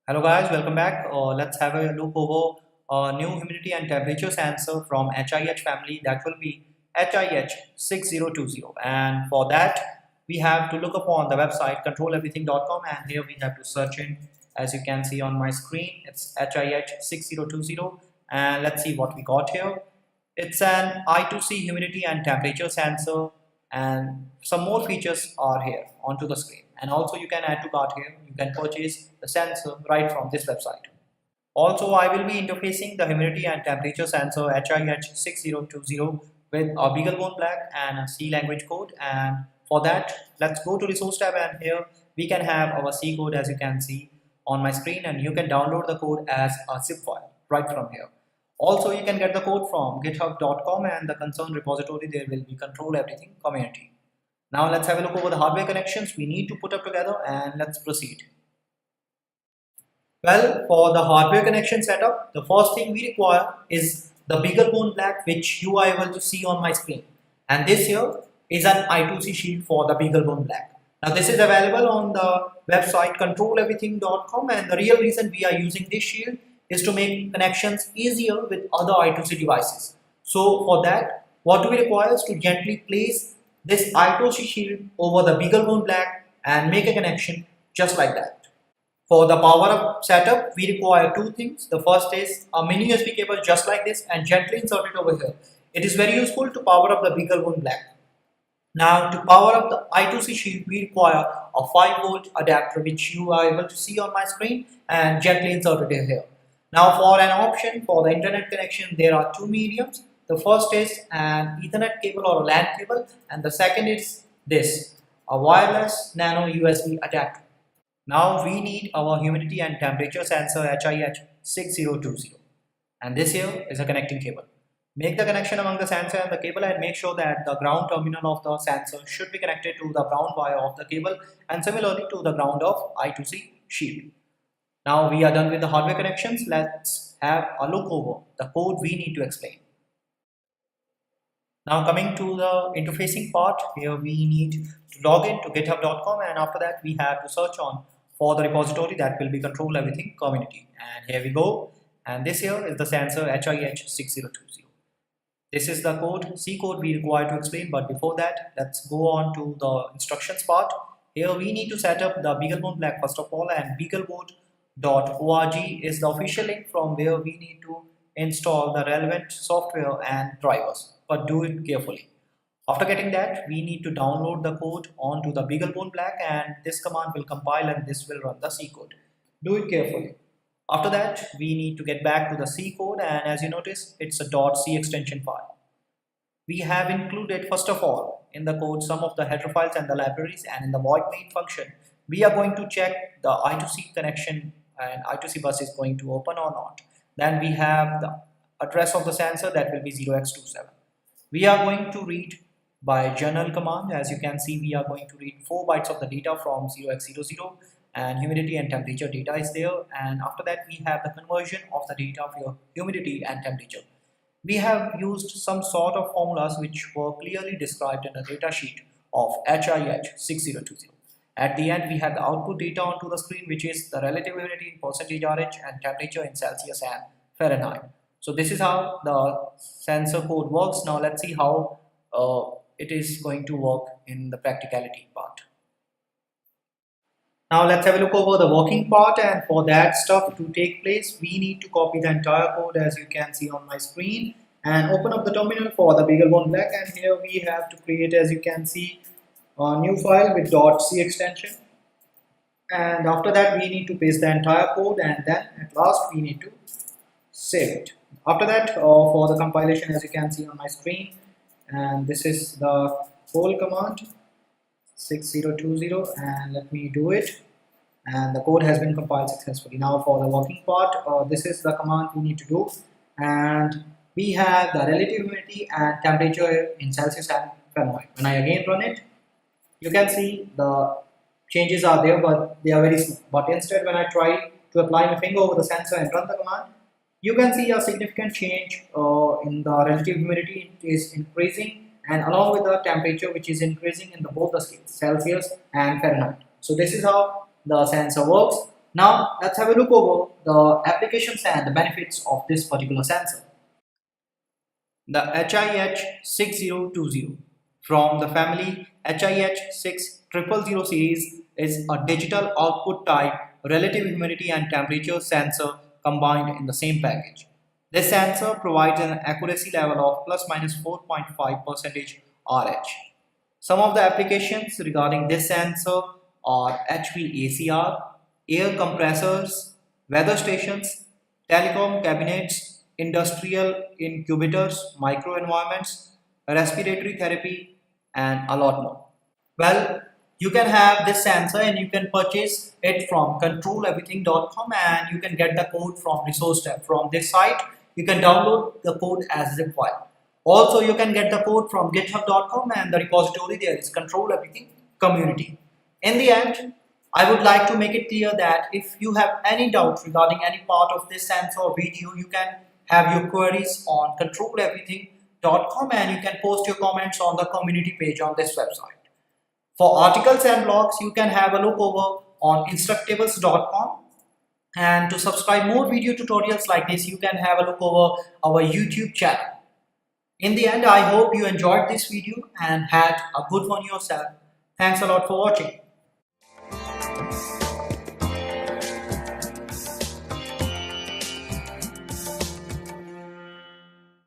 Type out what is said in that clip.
Hello guys, welcome back. Let's have a look over a new humidity and temperature sensor from HIH family, that will be HIH6020, and for that we have to look upon the website controleverything.com, and here we have to search in, as you can see on my screen, it's HIH6020, and let's see what we got here. It's an I2C humidity and temperature sensor, and some more features are here onto the screen, and also you can add to cart here. You can purchase the sensor right from this website. Also, I will be interfacing the humidity and temperature sensor HIH6020 with a BeagleBone Black and a C language code, and for that let's go to resource tab, and here we can have our C code as you can see on my screen, and you can download the code as a zip file right from here. Also, you can get the code from github.com, and the concerned repository there will be Control Everything community. Now let's have a look over the hardware connections we need to put up together, and let's proceed. Well, for the hardware connection setup, the first thing we require is the BeagleBone Black, which you are able to see on my screen. And this here is an I2C Shield for the BeagleBone Black. Now this is available on the website controleverything.com, and the real reason we are using this shield is to make connections easier with other I2C devices. So for that, what we require is to gently place this I2C shield over the BeagleBone Black and make a connection just like that. For the power up setup, we require two things. The first is a mini USB cable just like this, and gently insert it over here. It is very useful to power up the BeagleBone Black. Now to power up the I2C Shield, we require a 5-volt adapter, which you are able to see on my screen, and gently insert it here. Now for an option for the internet connection, there are two mediums. The first is an Ethernet cable or a LAN cable, and the second is this, a wireless nano USB adapter. Now we need our humidity and temperature sensor HIH6020, and this here is a connecting cable. Make the connection among the sensor and the cable, and make sure that the ground terminal of the sensor should be connected to the ground wire of the cable, and similarly to the ground of I2C Shield. Now we are done with the hardware connections. Let's have a look over the code we need to explain. Now coming to the interfacing part, here we need to log in to github.com, and after that we have to search on for the repository that will be Control Everything community. And here we go, and this here is the sensor HIH6020. This is the code, C code we require to explain, but before that let's go on to the instructions part. Here we need to set up the BeagleBone Black first of all, and beaglebone.org is the official link from where we need to install the relevant software and drivers, but do it carefully. After getting that, we need to download the code onto the BeagleBone Black, and this command will compile and this will run the C code. Do it carefully. After that, we need to get back to the C code, and as you notice, it's a .c extension file. We have included first of all in the code some of the header files and the libraries, and in the void main function, we are going to check the I2C connection and I2C bus is going to open or not. Then we have the address of the sensor, that will be 0x27. We are going to read by journal command. As you can see, we are going to read 4 bytes of the data from 0x00, and humidity and temperature data is there, and after that we have the conversion of the data for humidity and temperature. We have used some sort of formulas which were clearly described in the data sheet of HIH6020. At the end we have the output data onto the screen, which is the relative humidity in percentage RH and temperature in Celsius and Fahrenheit. So this is how the sensor code works. Now let's see how it is going to work in the practicality part. Now let's have a look over the working part, and for that stuff to take place, we need to copy the entire code as you can see on my screen, and open up the terminal for the BeagleBone Black, and here we have to create, as you can see, a new file with .c extension, and after that we need to paste the entire code, and then at last we need to save it. After that, for the compilation, as you can see on my screen, and this is the whole command 6020, and let me do it, and the code has been compiled successfully. Now for the working part, this is the command we need to do, and we have the relative humidity and temperature in Celsius and Fahrenheit. When I again run it, you can see the changes are there, but they are very small. But instead, when I try to apply my finger over the sensor and run the command, you can see a significant change in the relative humidity. It is increasing, and along with the temperature, which is increasing in both the scales, Celsius and Fahrenheit. So this is how the sensor works. Now let's have a look over the applications and the benefits of this particular sensor. The HIH6020 from the family HIH6000 series is a digital output type relative humidity and temperature sensor combined in the same package. This sensor provides an accuracy level of plus minus 4.5% RH. Some of the applications regarding this sensor are HVAC, air compressors, weather stations, telecom cabinets, industrial incubators, microenvironments, respiratory therapy, and a lot more. Well, you can have this sensor and you can purchase it from controleverything.com, and you can get the code from resource tab. From this site, you can download the code as zip file. Also, you can get the code from github.com, and the repository there is Control Everything Community. In the end, I would like to make it clear that if you have any doubts regarding any part of this sensor or video, you can have your queries on controleverything.com, and you can post your comments on the community page on this website. For articles and blogs, you can have a look over on instructables.com. And to subscribe more video tutorials like this, you can have a look over our YouTube channel. In the end, I hope you enjoyed this video and had a good one yourself. Thanks a lot for watching.